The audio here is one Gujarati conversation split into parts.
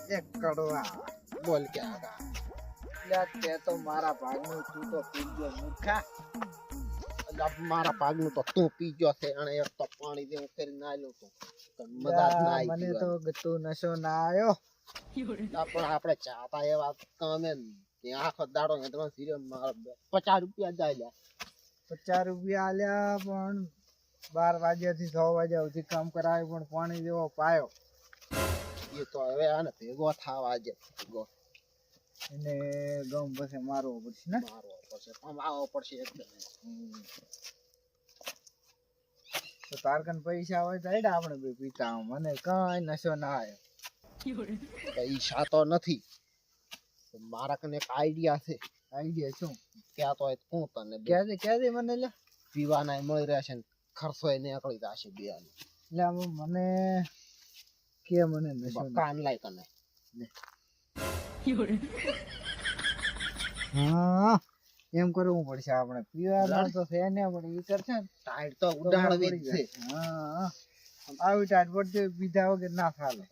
એક કડવા બોલ કે આગા લ્યા તે તો મારા ભાગનું તું તો પીજો મૂર્ખા મારા પાગનું તો તું પીજો છે અને એક તો પાણી જેવું કરી નાખ્યો તો મજા જ ના મને આવી તો ગતું નશો ના આવ્યો પણ આપણે ચાતા એવા કામે ત્યાં આખો દાડો હેદરો સિરિયલ 50 રૂપિયા જાય લ્યા 50 રૂપિયા આલ્યા પણ 12 વાગ્યાથી 6 વાગ્યા સુધી કામ કરાય પણ પાણી જેવો પાયો એ તો હવે આને ભેગો થાવા છે ભેગો એને ગમ પછી મારવો પડશે ને મારવો પડશે કમાવો પડશે એકદમ તો તારકન પૈસા હોય તો હેડ આપણે બે પીતા મને કઈ નશો ના આવ્યો પૈસા તો નથી મારા કને એક આઈડિયા છે આઈડિયા શું ક્યાં તો હું તને ક્યાંથી મને લે પીવાના મળી રહેશે ને ખર્ચો નીકળી જશે બેનો એટલે મને કે મને નશો કાન લાય કને હા એમ કરવું પડશે આપણે પીવાનું તો છે ને પણ વિચાર છે ને ટાઈટ તો ઉડાડવી જ છે હા આવી ટાઈટ પડશે પીધા વગર ના ચાલે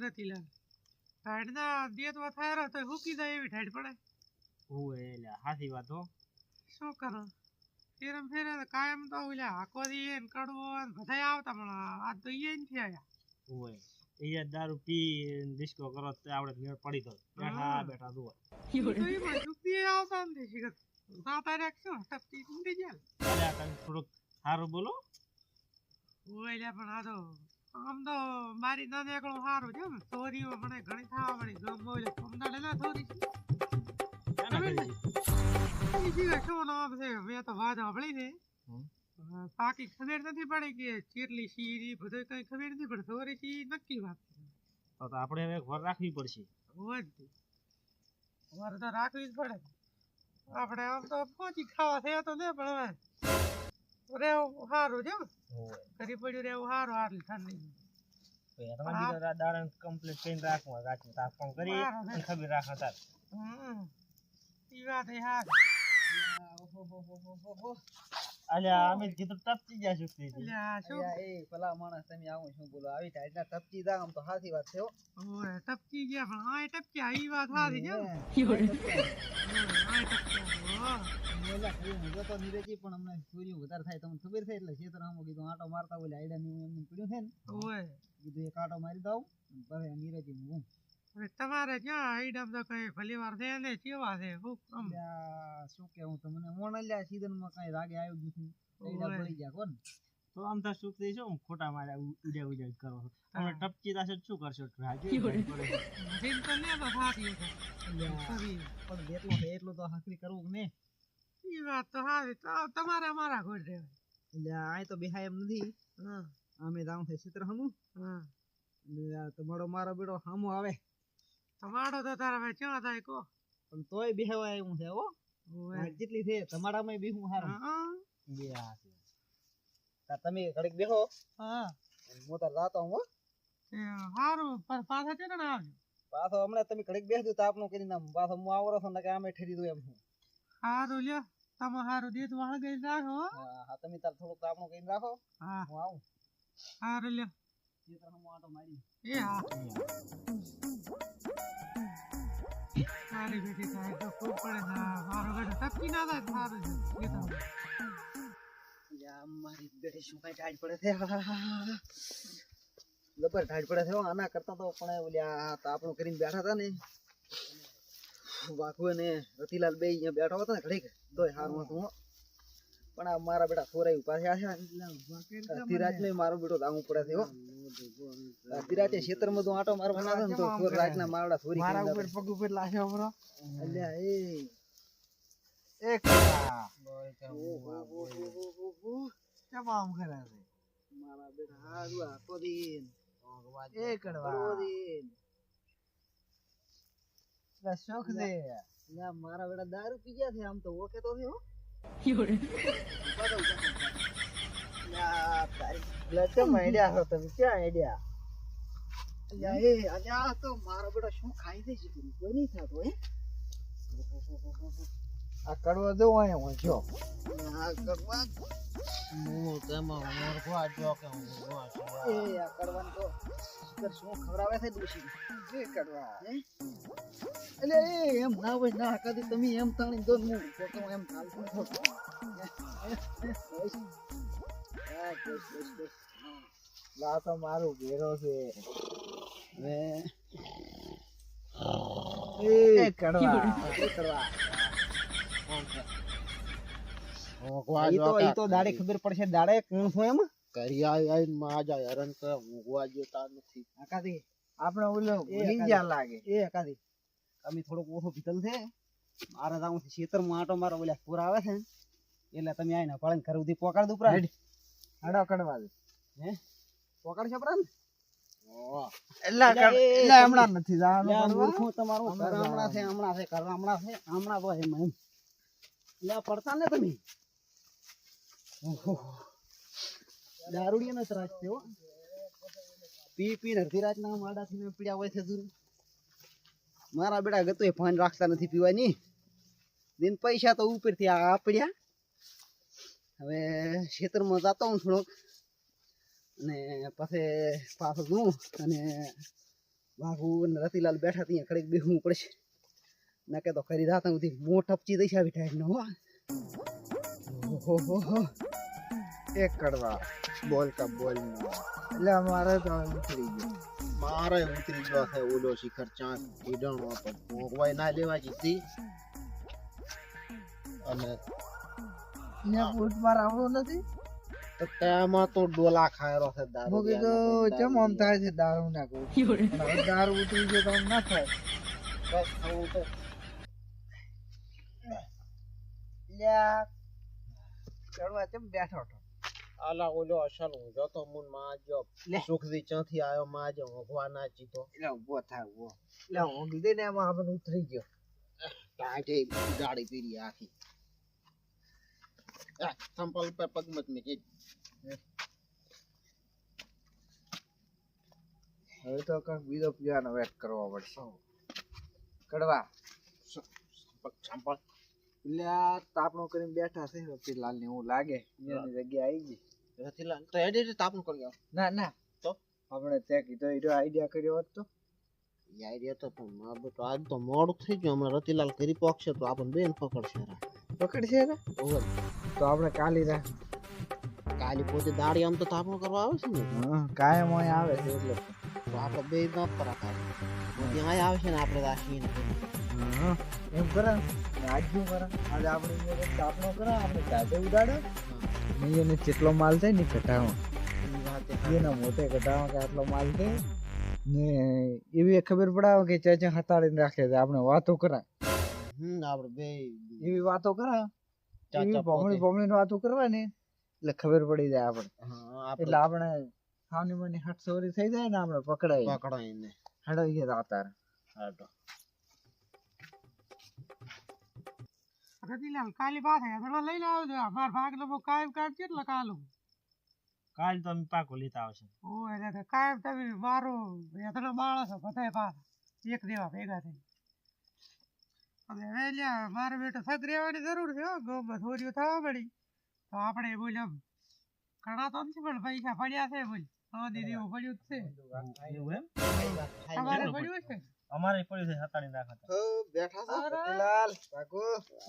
રતિલાલ ઠાઠ ના દેત વધારે તો હુકી જાય એવી ઠાઠ પડે ઓય એટલે હાથી વાત હો શું કરો ફેરમ ફેરે કાયમ તો ઓલા હાકો દી ને કડવો ને બધાય આવતા પણ આ તો ઈ નથી આયા ઓય એ દારૂ પી ડિસ્કો કરો તો આપણે મેળ પડી તો બેઠા જુઓ તો એમાં સુપી આવતા નથી શીખત સાતા રાખશો ટપટી ઊંડી જાય અલ્યા તમે થોડુંક સારું બોલો ઓય પણ આ તો આમ તો મારી નાને એકલો સારું છે ને ચોરીઓ મને ઘણી થવા મળી ગમ બોલે કમદાડે ના થોડી શું નામ છે મેં તો વાત સાંભળી છે બાકી ખબર નથી પડી કે કેટલી સી બધું કઈ ખબર નથી પડે ચોરી સી નક્કી વાત તો આપણે હવે ઘર રાખવી પડશે વર તો રાખવી જ પડે આપણે આમ તો પહોંચી ખાવા થયા તો ને પણ હવે રેવું સારું છે કરી પડ્યું રેવું સારું આટલી ઠંડી દાડા કમ્પ્લીટ કરીને રાખવા રાતનું તાપણ કરી ખબર રાખવા તાર ઈ વાત એ હા અલ્યા અમે કીધું ટપકી ગયા છું અલ્યા શું એ ભલા માણસ તમે આવું શું બોલો આવી ટાઈટના ટપકી જા આમ તો સાચી વાત છે ઓય ટપકી ગયા પણ આ ટપકી ઈ વાત સારી છે તો નીરેજી પણ અમને ચોરીઓ વધારે થાય તમને ખબર છે એટલે ખેતરમાં કીધું આટો મારતા બોલે આઈડા ની એમને પડ્યું છે ને ઓય કીધું એક આટો મારી દઉં પછી નીરેજી હું તમારે ક્યાં આઈડમ તો કઈ ભલી વાર છે ને કેવા છે શું કેવું તમને મોણલ્યા સીઝન માં કઈ રાગે આવ્યું નથી આઈડા પડી ગયા કોણ તો આમ તો સુખ થઈ શું ખોટા માર્યા ઉડ્યા કરો તમે ટપકી દાશે શું કરશો એટલું તો હાકરી કરવું ને એ વાત તો સારી તમારે અમારા ઘર રહેવાય એટલે આ તો બેહાય એમ નથી અમે જાઉં છે ચિત્ર હમું તમારો મારો બેડો હામો આવે તમારો તો તારા ભાઈ ક્યાં થાય કો પણ તોય બેહવા આવ્યું છે હો જેટલી છે તમારામાં બેહું હારું બે હા તમે ઘડીક બેહો હું તાર જાતો હું સારું પણ પાછા છે ને આવજો પાછો હમણાં તમે ઘડીક બેસજો તો આપણું કરીને પાછો હું આવરો છો ને કે આમે ઠેરી દઉં એમ છું સારું લ્યો તમે સારું દેત વાળ ગઈ રાખો હા તમે તાર થોડુંક આપણું કરીને રાખો હા હું આવું સારું લ્યો આટો મારી એ હા સારી બેટી થાય તો ખૂબ પડે મારો બેટો ટપકી ના થાય સારું છે એ તો મારી બેટી શું કઈ ટાઈટ પડે છે જબર ટાઈટ પડે છે આના કરતા તો પણ ઓલ્યા આપણું કરીને બેઠા હતા ને વાઘુ ને રતિલાલ બે અહીંયા બેઠો હતો ને ઘડીક તોય સારું હતું પણ આ મારા બેટા સોરાઈ પાસે આશા ધીરાજ ને મારો બેટો દાવું પડે છે હો ધીરાજે ખેતરમાં તો આટો મારવા ના ને તો રાત ના મારડા સોરી મારા ઉપર પગ ઉપર લાગ્યો બરો અલ્યા એક કેમ આમ કરે છે મારા બેટા હારું આખો દિન એક દિન શોખ દે મારા બેટા દારૂ પી ગયા છે આમ તો ઓકે તો થયો કેમ આઈડિયા હતો તમે ક્યાં આઈડિયા અલ્યા તો મારો બેટો શું ખાઈ દે છે કોઈ નહીં થતો હે આ કડવા જો અહીંયા હું જો આ કડવા હું તેમાં મોરખો જો કે હું એ આ કડવાનું તો શું ખવડાવે છે દોશી એ કડવા હે એટલે એમ ના હોય ના કદી તમે એમ તાણી દો હું તો એમ ચાલતું હતો લા તો મારું ઘેરો છે એ કડવા ઈ તો દાડે ખબર પડશે દાડે કોણ છો એમ કરી આવીને માજા હેરાન કરે ઊંઘવા જેતા નથી આકાથી આપણે ઓલો ભૂલી ગયા લાગે એ આકાથી અમે થોડોક ઓછો પીતલ છે મારે જાઉં છે ખેતરમાં આટો મારો ઓલા પૂર આવે છે એટલે તમે આવીને પાળન ઘર સુધી પોકાડ દો પ્રા હાડો કડવા દે હે પોકાડ છે પ્રા એટલે હમણાં નથી જવાનું તમારું ઘર હમણાં છે ઘર હમણાં તો એમ એટલે પડતા ને તમે દારૂડિયા નો ત્રાસ છે હો પી અડધી રાતના માડાથી પીડ્યા હોય છે દૂર મારા બેટા ગતો ફોન રાખતા નથી પીવાની દિન પૈસા તો ઉપરથી આ પડ્યા હવે ખેતરમાં જતો હું થોડોક અને પછી પાછો જોઉં અને વાઘુ અને રતિલાલ બેઠા ત્યાં ખડેક બેસવું પડશે ના કે તો ખરી રાતા સુધી મોં ટપચી દઈશ આવી ટાઈટ નો હો એક કડવા બોલ કા બોલ એટલે મારે તો ઉતરી ગયો મારે ઉતરી ગયો છે ઓલો શિખર ચાંદ ઈડણો તો ભોગવાય ના લેવા જીતી અને અહીંયા બૂટ માર આવડો નથી તો તેમાં તો ડોલા ખાયરો છે દારૂ હું કીધું કેમ આમ થાય છે દારૂ ના કહું દારૂ ઉતરી ગયો તો આમ ના થાય બસ આવું તો લ્યા ચડવા કેમ બેઠો હતો આલા ઓલો અસલ હું જોતો મુન માં જો લે. સુખથી ચાથી આયો માં જો ભગવાન ના જીતો એટલે ઉભો થાય ઉભો એટલે હું કીધે ને એમાં આપણે ઉતરી ગયો ટાટે ગાડી પીરી આખી આ સંપલ પર પગ મત મે કે હવે તો કંઈક બીજો પીવાનો વેટ કરવો પડશે કડવા પગ સંપલ એટલે આ તાપણો કરીને બેઠા છે રતિલાલ ને એવું લાગે એની જગ્યા આવી ગઈ રતિલાલ તો એડે તાપન કરી આવ ના ના તો આપણે તે કીધો એનો આઈડિયા કર્યો હોત તો એ આઈડિયા તો પણ માર તો આજ તો મોડું થઈ ગયું હમણાં રતિલાલ કરી પકશે તો આપણને બેન પકડશે પકડશે ને ઓવર તો આપણે કાલી રાખ કાલી પોતે દાડી આમ તો તાપણ કરવા આવે છે ને કાયમ અહીં આવે છે એટલે તો આપણે બે ન પર ત્યાં આવે છે ને આપણે રાખીને એમ કરે આજુ કરે આજે આપણે તાપણો કરે આપણે જાતે ઉડાડે એને જેટલો માલ થાય ને ઘટાડો એના મોટે ઘટાડો કે આટલો માલ થાય ને એવી ખબર પડાવે કે ચાચા હતાડીને રાખે છે આપણે વાતો કરાય આપણે બે એવી વાતો કરાય ચાચા ભમણી વાતો કરવાની એટલે ખબર પડી જાય આપણે હા એટલે આપણે ખાવાની મની હટસોરી થઈ જાય ને આપણે પકડાય પકડાઈને હડાઈ ગયા તાર હાટો રતિલાલ કાલી પાસે હેદડા લઈને આવજો અમાર ભાગ નો કાયમ કાયમ કેટલા કાલું કાલ તો અમે પાકો લેતા આવશે ઓય એટલે કાયમ તમે મારો હેદડા માણસ બધાય પાછા એક દેવા ભેગા થઈ અને હવે લ્યા મારો બેટો સગ રહેવાની જરૂર છે હો ગામમાં થોડીઓ થવા મળી તો આપણે બોલ્યો ઘણા તો નથી પણ પૈસા પડ્યા છે બોલ દીદી એવું પડ્યું જ છે એવું એમ તમારે પડ્યું છે અમારે પડ્યું છે હતાડી નાખતા બેઠા છે રતિલાલ પાકો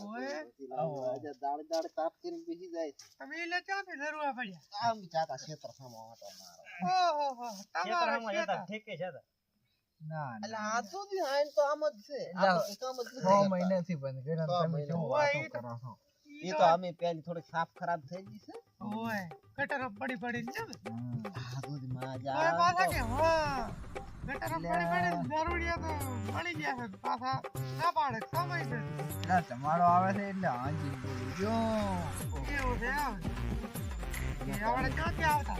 ઓય આજે દાડ દાડ તાપ કરીને બેસી જાય તમે એટલે ક્યાંથી ધરવા પડ્યા આમ જાતા ક્ષેત્ર સામો હતો મારો ઓહો તમારા ખેતર ઠેકે છે તો ના એટલે આ તો બી આઈન તો આમ જ છે ના. આપણે કામ જ 6 મહિનાથી બંધ કર્યા 6 તમે શું ઓય, વાતો ઈ તો- કરો છો એ તો અમે પેલી થોડી સાફ ખરાબ થઈ ગઈ છે ઓય ગટર પડી પડી ને આ દૂધ માં ઓય જા પાછા કે હા ગટર પડી પડી દારૂડિયા તો મળી ગયા છે પાછા ના પાડે સમય છે ના તમારો આવે છે એટલે હાજી જો એવું છે આમ એ આપણે ક્યાંથી આવતા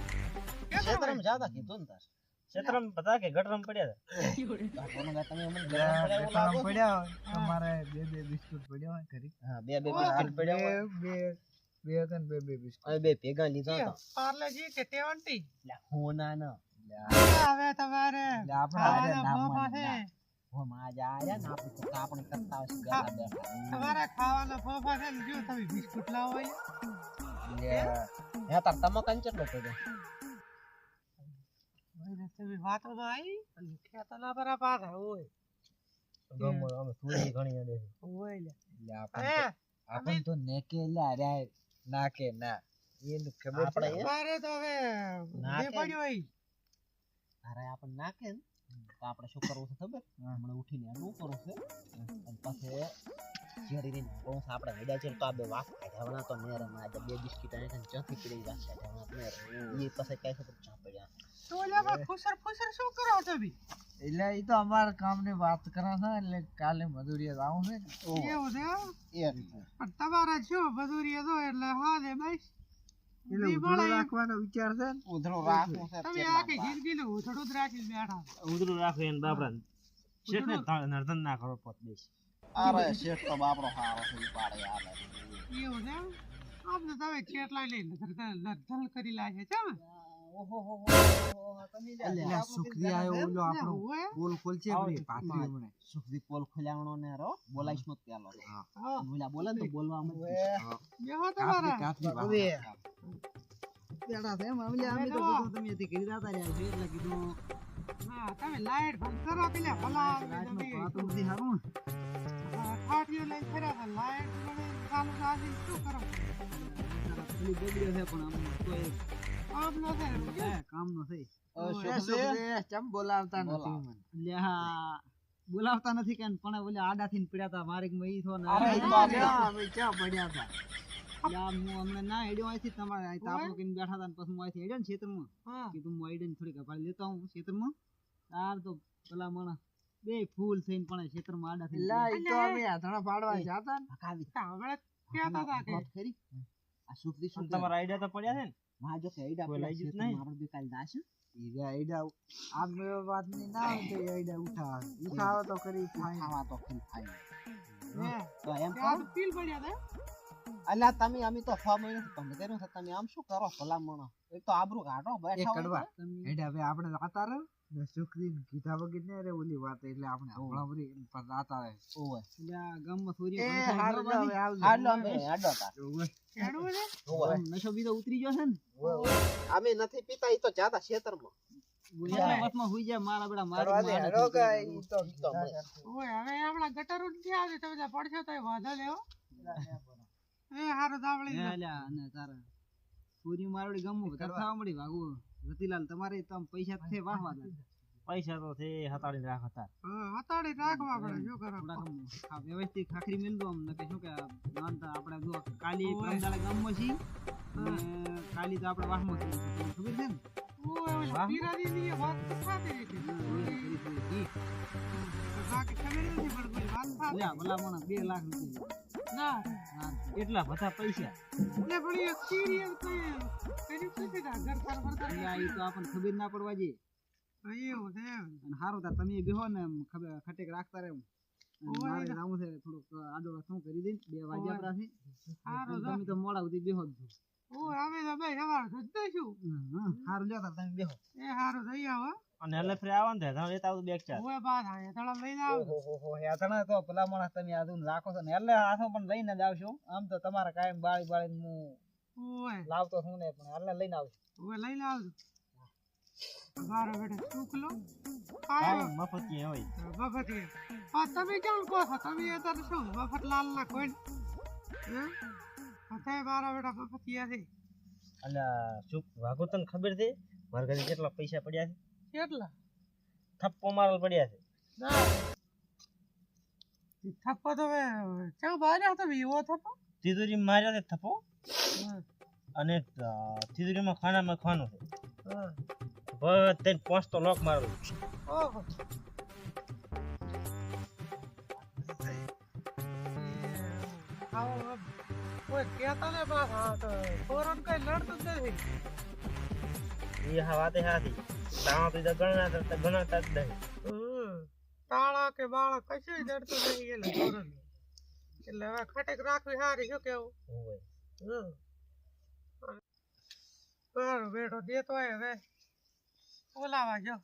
ક્ષેત્રમાં જાતા કીધું ને તાર ક્ષેત્રમાં બધા કે ગટરમ પડ્યા આપણને તમે અમને ગરમ પડ્યા હોય તમારે બે બિસ્કુટ પડ્યા હોય ખરી હા બે બે બિસ્કિટ પડ્યા હોય બે બે હતા ને બે બિસ્કિટ હવે બે ભેગા લીધા હતા પાર્લેજી કે 70 હોના ન હવે તમારે ખાવાના ફોફા છે હો માં જા રહ્યા ને આપણે તો કાપણી કરતા હશે ગાતા બેઠા તમારે ખાવાના ફોફા છે ને જો તમે બિસ્કુટ લાવો હે તાર તમો કંચેટલો પડ્યો તમે વાતો માં આવી અને ખેતરના પર પાછા હોય ગમો અમે થોડી ઘણી અડે હોય લે આપણે આપણ તો નેકે લા રે નાકે ના એનું ખબર છે મારે તો હવે ના બે કે. પડ્યો હોય અરે આપણ નાખે ને તો આપણે શું કરવું છે ખબર હમણાં ઉઠીને એનું કરવું છે અને પછી જેરી રીને બહુ આપણે હેડા છે તો આ બે વાક કાઢવાના તો મેરે માં આજે બે બિસ્કિટ આને છે ચોથી પડી જશે કાઢવાના મેરે એ પછી કઈ ખબર ચા પડ્યા તો લે ખુસર શું કરો તમે એટલે એ તો અમારા કામની વાત કરા છે એટલે કાલે મજૂરીએ આવું છે ને એવું છે એમ? એ રીતે પણ તમારે શું મજૂરી દો એટલે હા દે બસ એટલે ઉધડો રાખવાનો વિચાર છે ને ઉધડો રાખવું છે તમે આખી જિંદગી નું ઉથડું જ રાખીને બેઠા ઉધરું રાખો એને બાપરા શેઠ ને નર્ધન ના કરો પોત દેશ અરે શેઠ તો બાપરો હારો છે ઈ પાડે આવે એવું છે એમ? આમ તો તમે કેટલાય લઈને ધલ કરી લાગે છે ને એટલે સુખી આયો ઓલો આપણો હોય? પોલ ખોલ છે ભાઈ પાછી હમણે સુખદી પોલ ખોલાવણો ને રો બોલાઈશ મત પેલો હા. બોલા બોલે ને તો બોલવામાં બેહો તમારા કાફલી હવે બેડા છે મામલે અમે તો બધું તમે થી કરી દાતા રહ્યા છે એટલે કીધું હા તમે લાઈટ બંધ કરો પેલા ભલા રાતનો પાતો નથી હારું ઠાઠીઓ લઈને ફર્યા હતા લાઈટ મને ચાલુ રાખીને શું કરો પેલી બગડ્યો છે પણ આમ તો આમ ન થાય કામનો છે સુખદી ચમ બોલાવતા નથી મને એટલે હા બોલાવતા નથી કે પણ ઓલે આડા થઈને પડ્યા હતા મારે ઈ થો ને અરે ઈ તો આપણે અમે ચા પડ્યા હતા એટલે આમ હું હમણાં ના હેડ્યો અહીંથી તમારે અહીં તાપનો કઈને બેઠા હતા ને પછી હું અહીંથી હેડ્યો ને ખેતરમાં હા કીધું હું આઈડન થોડીક અપાડી લેતો હું ખેતરમાં તાર તો પેલા માણસ બે ફૂલ થઈને પણ ખેતરમાં આડા થઈને ઈ તો અમે આધણા પાડવા જાતા ને કાવી હમણાં કહેતા હતા કે ખરી આ સુખદી શું તમારા આઈડિયા તો પડ્યા છે ને માં જો કે આઈડા કોઈ લઈ જતું નહીં. આપણે બે કાલ દાશ ઈ આઈડા આગ મે વાત ની ના હોય તો ઈ આઈડા ઉઠાવે તો કરી ખાવા તો ખરી ખાઈ હે તો એમ કરો ત્યાં તો પીલ પડ્યા હતા અલ્યા તમે અમે તો 6 મહિનાથી તમને કર્યું છે તમે આમ શું કરો ભલામણો એક તો આબરૂ કાઢો એ બેઠા કડવા હોય તમે. હેડા હવે આપણે આતા રહે ને સુખદી કીધા વગર ને રે ઓલી વાત એટલે આપણે હમણાં બધી પર આતા રહે ઓય એટલે આ ગામમાં સૂર્ય એ પડી હારું થાય હવે આવજો. હાલો અમે હાડો તા ખેડવું છે ઓય નશો બીજો ઉતરી ગયો છે ને અમે નથી પીતા ઈ તો જાતા ખેતરમાં ઓલા વચમાં હુઈ જાય મારા બેડા મારી કરવા દે, મારે હેડો થઈ કાંઈ જાય. ઈ તો મળે. ઓય હવે આપણા ગટરો નથી આવશે તમે ત્યાં પડશો તો વાંધો લેવો એ હારું દાવળી હે અલ્યા, અને તારા સૂર્ય મારવાડી ગામમાં બધા થવા મળી ભાગુ રતિલાલ તમારે તો પૈસા છે વાહવા દે પૈસા તો છે હતાડીને રાખો તાર હતાડી રાખવા પડે શું કરો થોડાક આમ આ વ્યવસ્થિત ખાખરી મેલ દો આમ નકે શું કે નાનતા આપણે જો કાલી પ્રમદાળા ગામમાં છીએ અને કાલી તો આપણે વાહમાં છીએ તમને ખબર છે ને ઓય ઓલા પીરાજી ની વાત તો થાતી હતી બાકી ખબર નથી પણ કોઈ વાત થાતી અલ્યા ભલા માણસ 2 લાખ રૂપિયા ના હા, એટલા બધા પૈસા એટલે પણ એક સિરિયલ કોઈ કરી પૂછી તા ઘર પર ભરતા અલ્યા ઈ તો આપણને ખબર ના પડવા જોઈએ એવું છે એમ. અને હારું તાર તમે બેહો ને એમ ખબર ખટેક રાખતા રહે એમ. અને ઓય મારે ને. જાવું છે થોડુંક આડો રસ્તો કરી દઈને 2 વાગ્યા ઓય. આપણાથી હારું તમે તો મોડા સુધી બેહો જ છો. ઓય અમે તો ભાઈ સવાર જઈશું હારું લ્યો તાર તમે બેહો એ હારું થઈ આવો અને એટલે ફરી આવવાનું થાય તમે લેતા આવું બેગ ચાર ઓય બાદ આયા તળા લઈને આવજો ઓહો યાતણા તો ભલા માણસ તમે આદુન રાખો છો ને એટલે હાથો પણ લઈને જ આવશો આમ તો તમારે કાયમ બાળી હું ઓય લાવતો છું ને પણ એટલે લઈને આવજો ઓય લઈને આવજો મારો બેટા સુખ લો હા આયો મફતી હોય મફતી આ તમે કેમ કહો છો તમે અત્યારે શું મફત લાલ ના કોઈ હે અત્યારે મારા બેટા મફતિયા છે અલ્યા શું વાઘો તને ખબર છે મારા ઘરે કેટલા પૈસા પડ્યા છે કેટલા થપ્પો મારેલ પડ્યા છે ના થપ્પો તો હવે ચા બાર્યા તમે એવો થપ્પો તિજોરી માર્યા છે થપ્પો હા અને તિજોરીમાં ખાનામાં ખાનું છે હા બધે 5 તો લોક મારેલું છે ઓહો આવો કોઈ કહેતા ને પાછા તો ફોરન કઈ લડતું જ નથી એ હા વાતે હાથી તાણા પીધા ગણાતા જ નહીં તાળા કે બાળા કશું લડતું નહીં એટલે ફોરન એટલે હવે ખટેક રાખવી સારી શું કેવું હોય મારો બેટો દેતો હોય હવે બોલાવા જો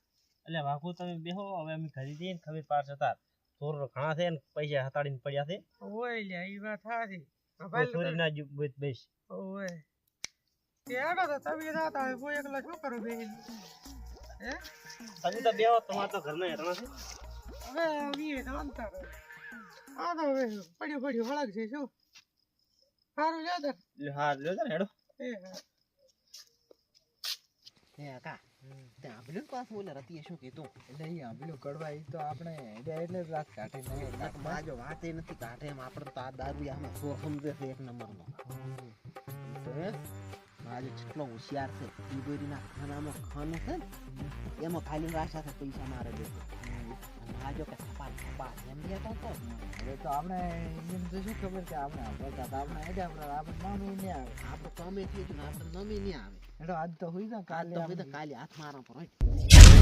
એટલે વાઘુ તમે બેહો હવે અમે ઘરે જઈએ ને ખબર પાડશે તાર ચોર ઘણા છે ને પૈસા હતાડીને પડ્યા છે ઓય લ્યા ઈ વાત સાચી કોઈ ચોરી ના બેસ ઓય તેડો તો તમે જાતા હોય હું એકલો શું કરું બેન હે તમે તો બેહો તમારે તો ઘરના હેઠળ છે હવે વીએ તો અંતર આ તો હવે પડ્યું વળગ છે શું સારું લ્યો તો હા લ્યો તાર હેડો એ હે કા તે આંબલ્યું પાછું ઓલે રતીએ શું કીધું એટલે ઈ આંબલ્યું કડવા ઈ તો આપણે હેડ્યા એટલે જ રાત કાઢી નહીં માજો વાત એ નથી કાઢે એમ આપણે તો આ દારૂ આમાં ચોર સમજે છે એક નંબરનો માજો જેટલો હોશિયાર છે તીજોરીના ખાનામાં ખાનું છે ને એમાં ખાલી રાશા છે પૈસા મારે દેતો માજો કે થપા એમ દેતો તો હવે તો આપણે એમ તો શું ખબર કે આપણે આવતા હતા આપણે હેડ્યા આપણે નામે નહીં આવે આપણે કમે થઈ ને આપણે નમી નહીં આવે એટલે આજ તો હોય ને કાલે કાલે કાલે હાથ મારા પર હોય